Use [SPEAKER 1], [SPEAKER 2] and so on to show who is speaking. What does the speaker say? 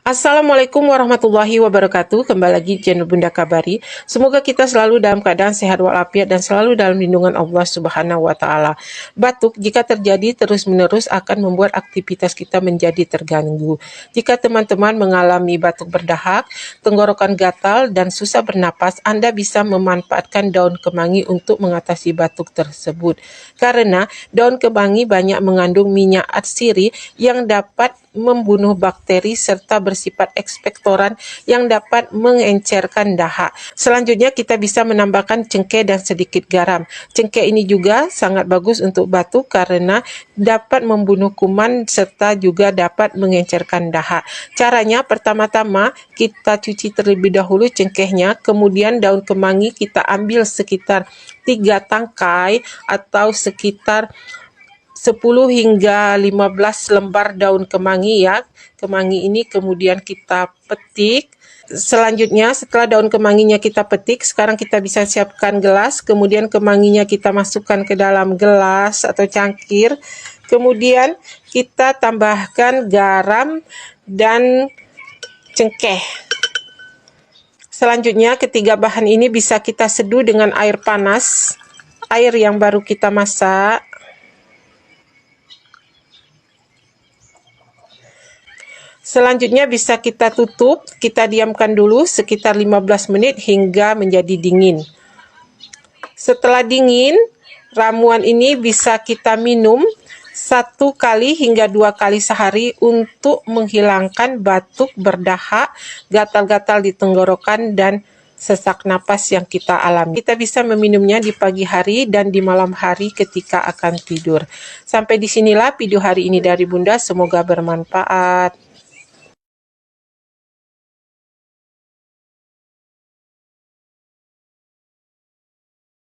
[SPEAKER 1] Assalamualaikum warahmatullahi wabarakatuh. Kembali lagi channel Bunda Kabari. Semoga kita selalu dalam keadaan sehat walafiat dan selalu dalam lindungan Allah Subhanahu wa taala. Batuk jika terjadi terus-menerus akan membuat aktivitas kita menjadi terganggu. Jika teman-teman mengalami batuk berdahak, tenggorokan gatal dan susah bernapas, Anda bisa memanfaatkan daun kemangi untuk mengatasi batuk tersebut. Karena daun kemangi banyak mengandung minyak atsiri yang dapat membunuh bakteri serta bersifat ekspektoran yang dapat mengencerkan dahak. Selanjutnya kita bisa menambahkan cengkeh dan sedikit garam. Cengkeh ini juga sangat bagus untuk batuk karena dapat membunuh kuman serta juga dapat mengencerkan dahak. Caranya pertama-tama kita cuci terlebih dahulu cengkehnya, kemudian daun kemangi kita ambil sekitar 3 tangkai atau sekitar 10 hingga 15 lembar daun kemangi ya. Kemangi ini kemudian kita petik. Selanjutnya setelah daun kemanginya kita petik, sekarang kita bisa siapkan gelas. Kemudian kemanginya kita masukkan ke dalam gelas atau cangkir. Kemudian kita tambahkan garam dan cengkeh. Selanjutnya ketiga bahan ini bisa kita seduh dengan air panas, air yang baru kita masak. Selanjutnya bisa kita tutup, kita diamkan dulu sekitar 15 menit hingga menjadi dingin. Setelah dingin, ramuan ini bisa kita minum 1 kali hingga 2 kali sehari untuk menghilangkan batuk berdahak, gatal-gatal di tenggorokan, dan sesak napas yang kita alami. Kita bisa meminumnya di pagi hari dan di malam hari ketika akan tidur. Sampai disinilah video hari ini dari Bunda, semoga bermanfaat.